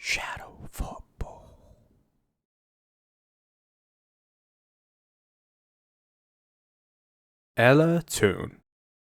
Shadow football. Ella Toone,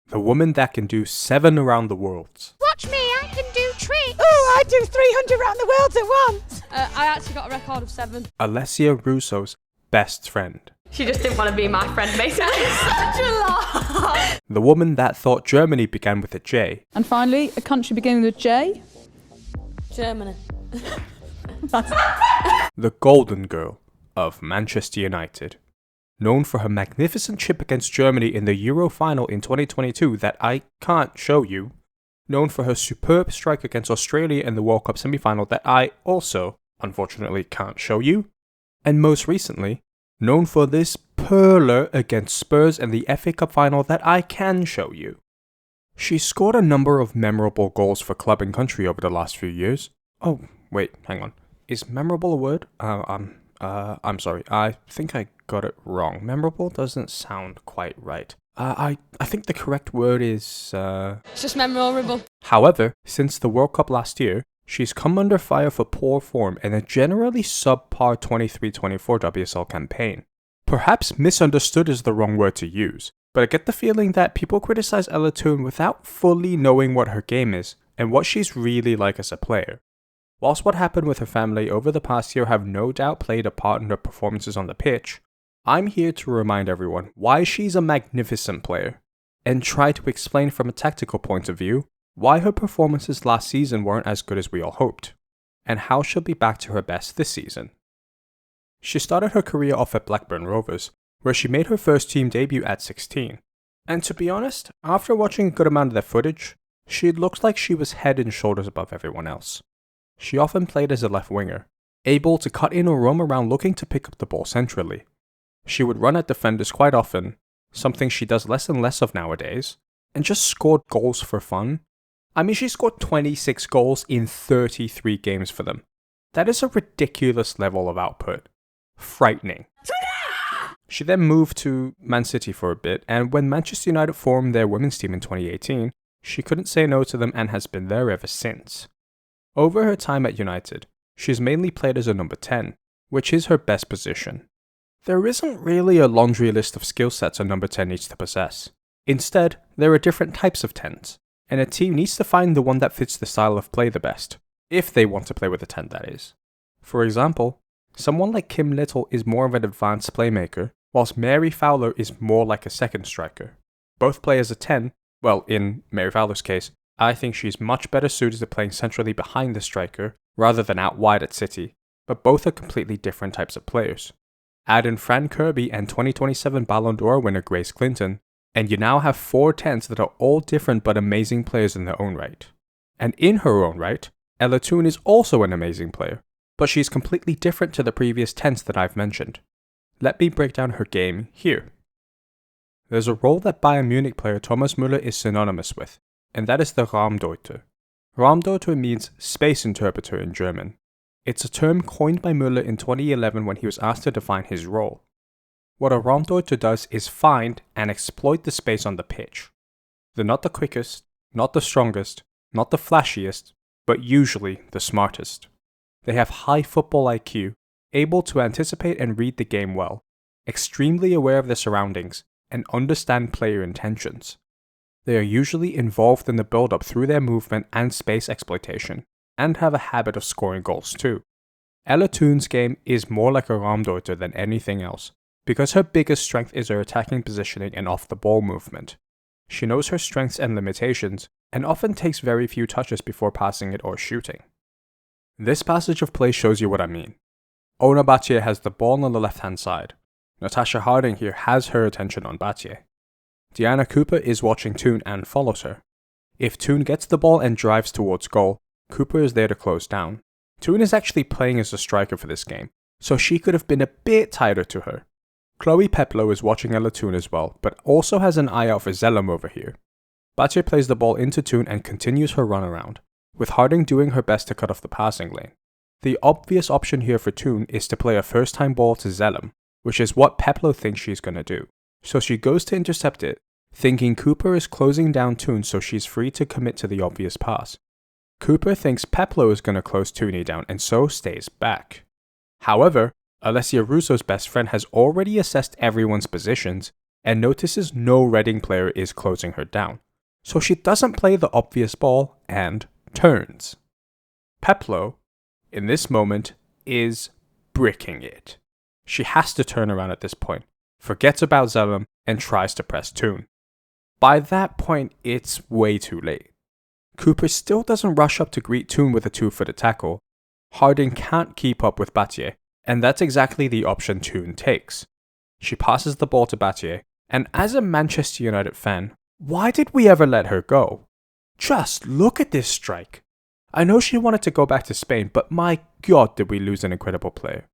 the woman that can do 7 around the world. Watch me, I can do tricks. Oh, I do 300 around the world at once. I actually got a record of 7. Alessia Russo's best friend. She just didn't want to be my friend, basically. Such a lot. The woman that thought Germany began with a J. And finally, a country beginning with J. Germany. The Golden Girl of Manchester United. Known for her magnificent chip against Germany in the Euro final in 2022 that I can't show you. Known for her superb strike against Australia in the World Cup semi-final that I also, unfortunately, can't show you. And most recently, known for this pearler against Spurs in the FA Cup final that I can show you. She scored a number of memorable goals for club and country over the last few years. Oh, wait, hang on. Is memorable a word? I'm sorry. I think I got it wrong. Memorable doesn't sound quite right. I think the correct word is, It's just memorable. However, since the World Cup last year, she's come under fire for poor form in a generally subpar 23-24 WSL campaign. Perhaps misunderstood is the wrong word to use, but I get the feeling that people criticize Ella Toone without fully knowing what her game is and what she's really like as a player. Whilst what happened with her family over the past year have no doubt played a part in her performances on the pitch, I'm here to remind everyone why she's a magnificent player, and try to explain from a tactical point of view why her performances last season weren't as good as we all hoped, and how she'll be back to her best this season. She started her career off at Blackburn Rovers, where she made her first team debut at 16, and to be honest, after watching a good amount of their footage, she looked like she was head and shoulders above everyone else. She often played as a left winger, able to cut in or roam around looking to pick up the ball centrally. She would run at defenders quite often, something she does less and less of nowadays, and just scored goals for fun. I mean, she scored 26 goals in 33 games for them. That is a ridiculous level of output. Frightening. She then moved to Man City for a bit, and when Manchester United formed their women's team in 2018, she couldn't say no to them and has been there ever since. Over her time at United, she's mainly played as a number 10, which is her best position. There isn't really a laundry list of skill sets a number 10 needs to possess. Instead, there are different types of 10s, and a team needs to find the one that fits the style of play the best, if they want to play with a 10 that is. For example, someone like Kim Little is more of an advanced playmaker, whilst Mary Fowler is more like a second striker. Both play as a 10, well, in Mary Fowler's case, I think she's much better suited to playing centrally behind the striker rather than out wide at City, but both are completely different types of players. Add in Fran Kirby and 2027 Ballon d'Or winner Grace Clinton, and you now have 4 10s that are all different but amazing players in their own right. And in her own right, Ella Toone is also an amazing player, but she's completely different to the previous 10s that I've mentioned. Let me break down her game here. There's a role that Bayern Munich player Thomas Müller is synonymous with, and that is the Raumdeuter. Raumdeuter means space interpreter in German. It's a term coined by Müller in 2011 when he was asked to define his role. What a Raumdeuter does is find and exploit the space on the pitch. They're not the quickest, not the strongest, not the flashiest, but usually the smartest. They have high football IQ, able to anticipate and read the game well, extremely aware of their surroundings, and understand player intentions. They are usually involved in the build-up through their movement and space exploitation, and have a habit of scoring goals too. Ella Toone's game is more like a Raumdeuter than anything else, because her biggest strength is her attacking positioning and off-the-ball movement. She knows her strengths and limitations, and often takes very few touches before passing it or shooting. This passage of play shows you what I mean. Ona Batje has the ball on the left-hand side. Natasha Harding here has her attention on Batje. Diana Cooper is watching Toone and follows her. If Toone gets the ball and drives towards goal, Cooper is there to close down. Toone is actually playing as a striker for this game, so she could have been a bit tighter to her. Chloe Peplow is watching Ella Toone as well, but also has an eye out for Zellum over here. Batje plays the ball into Toone and continues her run around, with Harding doing her best to cut off the passing lane. The obvious option here for Toone is to play a first-time ball to Zellum, which is what Peplow thinks she's going to do. So she goes to intercept it, thinking Cooper is closing down Toone so she's free to commit to the obvious pass. Cooper thinks Peplo is going to close Toone down and so stays back. However, Alessia Russo's best friend has already assessed everyone's positions and notices no Reading player is closing her down, so she doesn't play the obvious ball and turns. Peplo, in this moment, is bricking it. She has to turn around at this point, forgets about Zellum, and tries to press Toone. By that point, it's way too late. Cooper still doesn't rush up to greet Toone with a two-footed tackle. Harding can't keep up with Battier, and that's exactly the option Toone takes. She passes the ball to Battier, and as a Manchester United fan, why did we ever let her go? Just look at this strike. I know she wanted to go back to Spain, but my god did we lose an incredible player.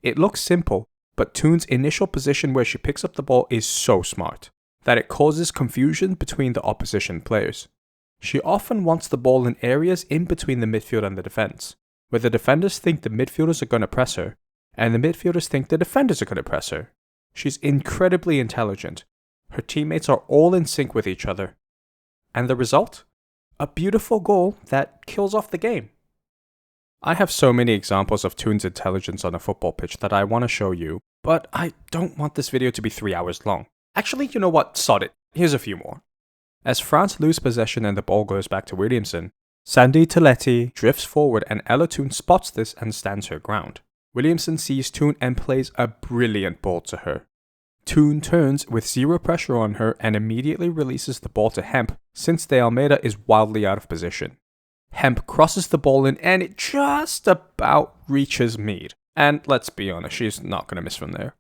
It looks simple, but Toone's initial position where she picks up the ball is so smart that it causes confusion between the opposition players. She often wants the ball in areas in between the midfield and the defense, where the defenders think the midfielders are going to press her, and the midfielders think the defenders are going to press her. She's incredibly intelligent. Her teammates are all in sync with each other. And the result? A beautiful goal that kills off the game. I have so many examples of Toone's intelligence on a football pitch that I want to show you, but I don't want this video to be 3 hours long. Actually, you know what? Sod it. Here's a few more. As France lose possession and the ball goes back to Williamson, Sandy Toletti drifts forward and Ella Toone spots this and stands her ground. Williamson sees Toone and plays a brilliant ball to her. Toone turns with zero pressure on her and immediately releases the ball to Hemp since De Almeida is wildly out of position. Hemp crosses the ball in and it just about reaches Mead. And let's be honest, she's not going to miss from there.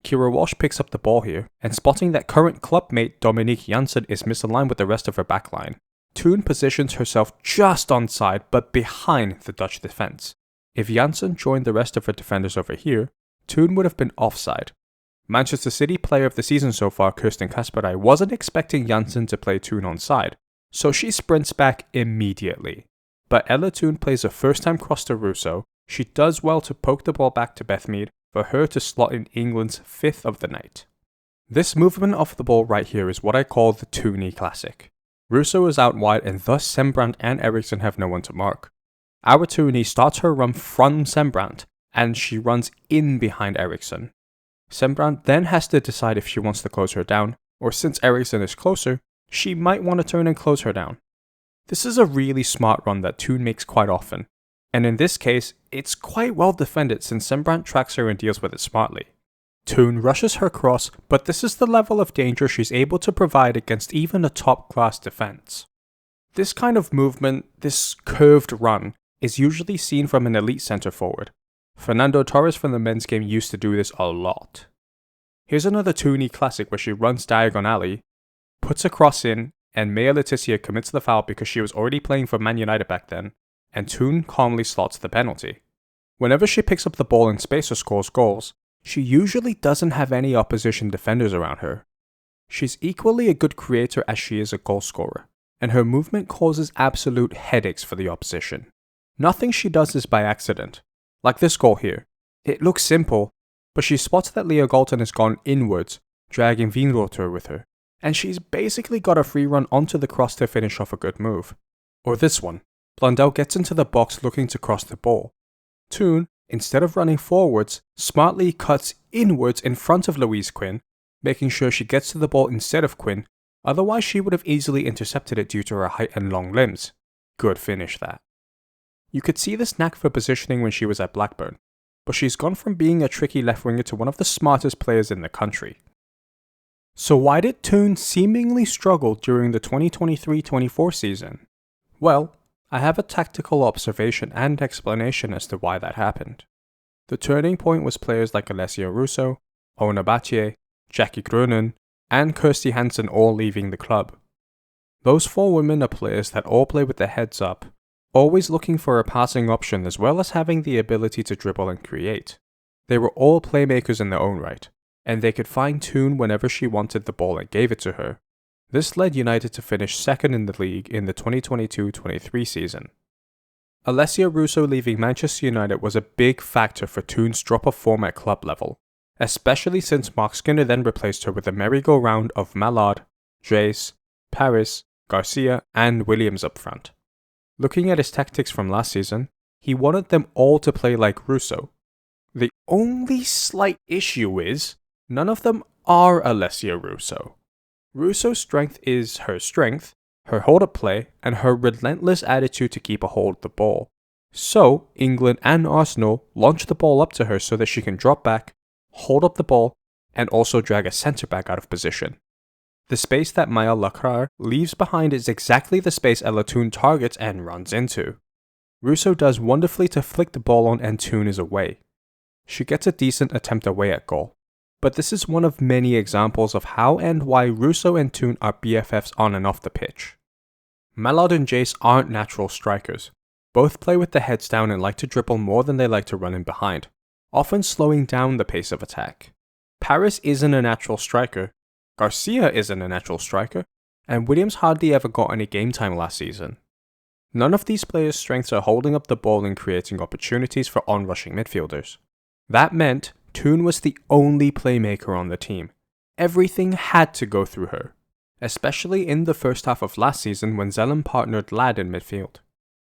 Kira Walsh picks up the ball here, and spotting that current clubmate Dominique Janssen is misaligned with the rest of her backline, Toone positions herself just onside but behind the Dutch defense. If Janssen joined the rest of her defenders over here, Toone would have been offside. Manchester City player of the season so far, Kirsten Kasperaj, wasn't expecting Janssen to play Toone onside, so she sprints back immediately. But Ella Toone plays a first-time cross to Russo. She does well to poke the ball back to Beth Mead for her to slot in England's 5th of the night. This movement of the ball right here is what I call the Toone classic. Russo is out wide and thus Sembrant and Eriksson have no one to mark. Our Toone starts her run from Sembrant and she runs in behind Eriksson. Sembrant then has to decide if she wants to close her down, or since Eriksson is closer, she might want to turn and close her down. This is a really smart run that Toone makes quite often, and in this case, it's quite well defended since Sembrant tracks her and deals with it smartly. Toone rushes her cross, but this is the level of danger she's able to provide against even a top-class defense. This kind of movement, this curved run, is usually seen from an elite centre forward. Fernando Torres from the men's game used to do this a lot. Here's another Toone classic where she runs diagonally, puts a cross in, and Maya Letizia commits the foul because she was already playing for Man United back then, and Toone calmly slots the penalty. Whenever she picks up the ball in space or scores goals, she usually doesn't have any opposition defenders around her. She's equally a good creator as she is a goal scorer, and her movement causes absolute headaches for the opposition. Nothing she does is by accident. Like this goal here. It looks simple, but she spots that Leah Galton has gone inwards, dragging Raumdeuter with her, and she's basically got a free run onto the cross to finish off a good move. Or this one. Blundell gets into the box looking to cross the ball. Toone, instead of running forwards, smartly cuts inwards in front of Louise Quinn, making sure she gets to the ball instead of Quinn, otherwise she would have easily intercepted it due to her height and long limbs. Good finish that. You could see this knack for positioning when she was at Blackburn, but she's gone from being a tricky left winger to one of the smartest players in the country. So why did Toone seemingly struggle during the 2023-24 season? Well, I have a tactical observation and explanation as to why that happened. The turning point was players like Alessia Russo, Ona Battier, Jackie Groenen, and Kirsty Hansen all leaving the club. Those 4 women are players that all play with their heads up, always looking for a passing option as well as having the ability to dribble and create. They were all playmakers in their own right, and they could find Toone whenever she wanted the ball and gave it to her. This led United to finish second in the league in the 2022-23 season. Alessia Russo leaving Manchester United was a big factor for Toone's drop of form at club level, especially since Mark Skinner then replaced her with a merry-go-round of Mallard, Jace, Paris, Garcia, and Williams up front. Looking at his tactics from last season, he wanted them all to play like Russo. The only slight issue is, none of them are Alessia Russo. Russo's strength is her strength, her hold-up play, and her relentless attitude to keep a hold of the ball. So, England and Arsenal launch the ball up to her so that she can drop back, hold up the ball, and also drag a centre-back out of position. The space that Maya Lacrar leaves behind is exactly the space Ella Toone targets and runs into. Russo does wonderfully to flick the ball on and Toone is away. She gets a decent attempt away at goal. But this is one of many examples of how and why Russo and Toone are BFFs on and off the pitch. Mallard and Jace aren't natural strikers. Both play with their heads down and like to dribble more than they like to run in behind, often slowing down the pace of attack. Paris isn't a natural striker, Garcia isn't a natural striker, and Williams hardly ever got any game time last season. None of these players' strengths are holding up the ball and creating opportunities for on-rushing midfielders. That meant Toone was the only playmaker on the team. Everything had to go through her, especially in the first half of last season when Zelen partnered Ladd in midfield.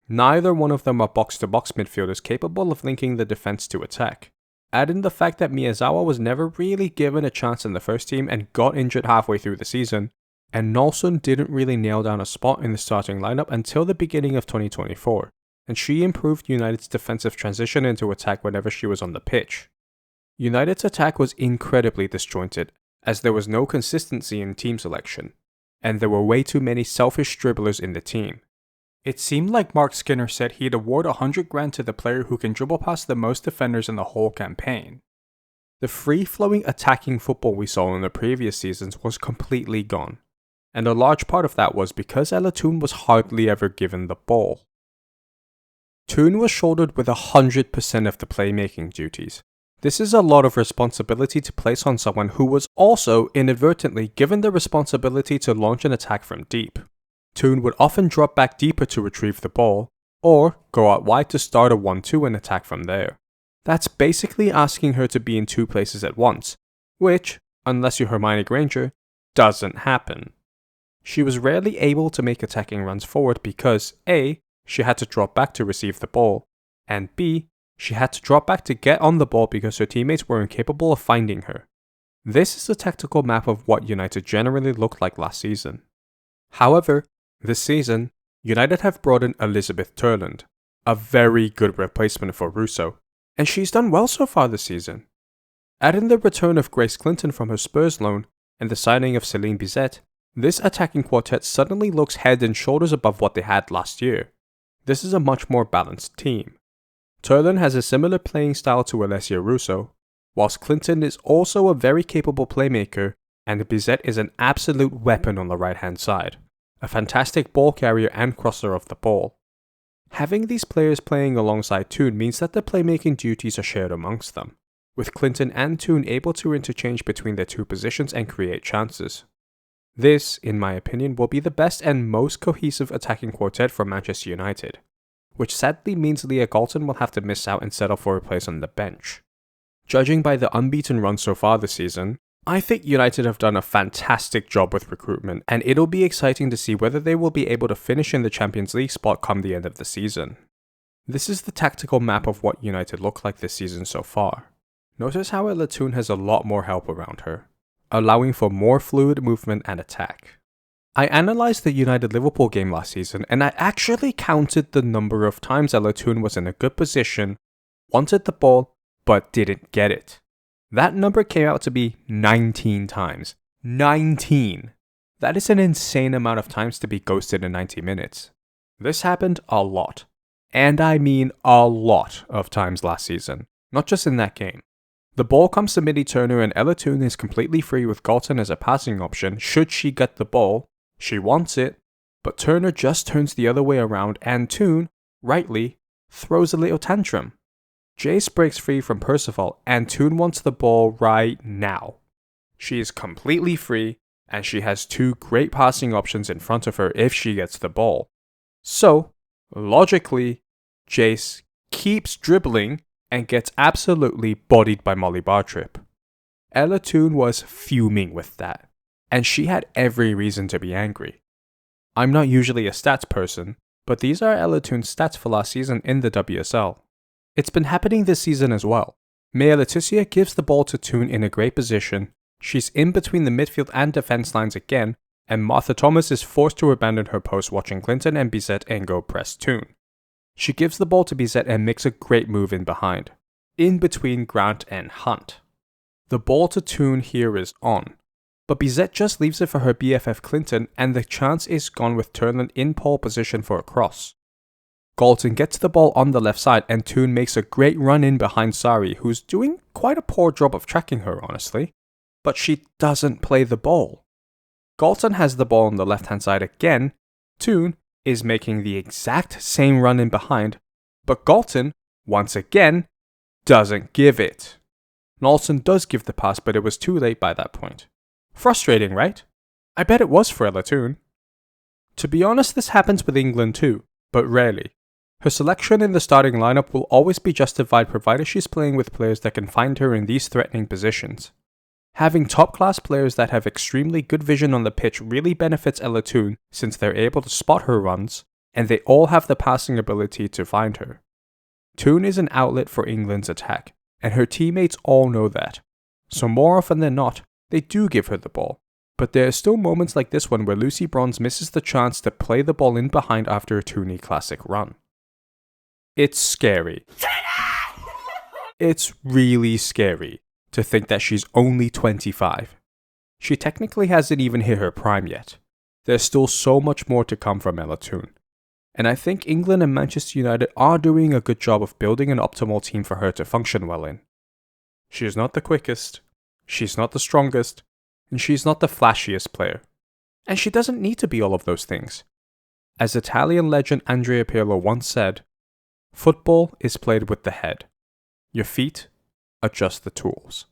Neither one of them are box-to-box midfielders capable of linking the defense to attack. Add in the fact that Miyazawa was never really given a chance in the first team and got injured halfway through the season, and Nolson didn't really nail down a spot in the starting lineup until the beginning of 2024, and she improved United's defensive transition into attack whenever she was on the pitch. United's attack was incredibly disjointed, as there was no consistency in team selection, and there were way too many selfish dribblers in the team. It seemed like Mark Skinner said he'd award $100,000 to the player who can dribble past the most defenders in the whole campaign. The free-flowing attacking football we saw in the previous seasons was completely gone, and a large part of that was because Ella Toone was hardly ever given the ball. Toone was shouldered with 100% of the playmaking duties. This is a lot of responsibility to place on someone who was also inadvertently given the responsibility to launch an attack from deep. Toone would often drop back deeper to retrieve the ball, or go out wide to start a 1-2 and attack from there. That's basically asking her to be in two places at once, which, unless you're Hermione Granger, doesn't happen. She was rarely able to make attacking runs forward because A, she had to drop back to receive the ball, and B, she had to drop back to get on the ball because her teammates were incapable of finding her. This is a tactical map of what United generally looked like last season. However, this season, United have brought in Elizabeth Turland, a very good replacement for Russo, and she's done well so far this season. Add in the return of Grace Clinton from her Spurs loan and the signing of Céline Bizet, this attacking quartet suddenly looks head and shoulders above what they had last year. This is a much more balanced team. Turland has a similar playing style to Alessia Russo, whilst Clinton is also a very capable playmaker, and Bizet is an absolute weapon on the right-hand side, a fantastic ball carrier and crosser of the ball. Having these players playing alongside Toone means that the playmaking duties are shared amongst them, with Clinton and Toone able to interchange between their two positions and create chances. This, in my opinion, will be the best and most cohesive attacking quartet for Manchester United, which sadly means Leah Galton will have to miss out and settle for a place on the bench. Judging by the unbeaten run so far this season, I think United have done a fantastic job with recruitment, and it'll be exciting to see whether they will be able to finish in the Champions League spot come the end of the season. This is the tactical map of what United look like this season so far. Notice how Ella Toone has a lot more help around her, allowing for more fluid movement and attack. I analysed the United-Liverpool game last season, and I actually counted the number of times Ella Toone was in a good position, wanted the ball, but didn't get it. That number came out to be 19 times. 19! That is an insane amount of times to be ghosted in 90 minutes. This happened a lot. And I mean a lot of times last season, not just in that game. The ball comes to Millie Turner and Ella Toone is completely free with Galton as a passing option should she get the ball. She wants it, but Turner just turns the other way around and Toone, rightly, throws a little tantrum. Jace breaks free from Percival and Toone wants the ball right now. She is completely free and she has two great passing options in front of her if she gets the ball. So, logically, Jace keeps dribbling and gets absolutely bodied by Molly Bartrip. Ella Toone was fuming with that, and she had every reason to be angry. I'm not usually a stats person, But these are Ella Toone's stats for last season in the WSL. It's been happening this season as well. Maya Letizia gives the ball to Toone in a great position, she's in between the midfield and defense lines again, and Martha Thomas is forced to abandon her post watching Clinton and Bizet and go press Toone. She gives the ball to Bizet and makes a great move in behind, in between Grant and Hunt. The ball to Toone here is on, but Bizet just leaves it for her BFF Clinton and the chance is gone with Turnland in pole position for a cross. Galton gets the ball on the left side and Toone makes a great run in behind Sari, who's doing quite a poor job of tracking her honestly, but she doesn't play the ball. Galton has the ball on the left hand side again, Toone is making the exact same run in behind, but Galton, once again, doesn't give it. Nolson does give the pass, but it was too late by that point. Frustrating, right? I bet it was for Ella Toone. To be honest, this happens with England too, but rarely. Her selection in the starting lineup will always be justified provided she's playing with players that can find her in these threatening positions. Having top-class players that have extremely good vision on the pitch really benefits Ella Toone since they're able to spot her runs, and they all have the passing ability to find her. Toone is an outlet for England's attack, and her teammates all know that. So more often than not, they do give her the ball. But there are still moments like this one where Lucy Bronze misses the chance to play the ball in behind after a Tooney classic run. It's scary. It's really scary to think that she's only 25. She technically hasn't even hit her prime yet. There's still so much more to come from Ella Toone. And I think England and Manchester United are doing a good job of building an optimal team for her to function well in. She's not the quickest, she's not the strongest, and she's not the flashiest player. And she doesn't need to be all of those things. As Italian legend Andrea Pirlo once said, "Football is played with the head. Your feet are just the tools."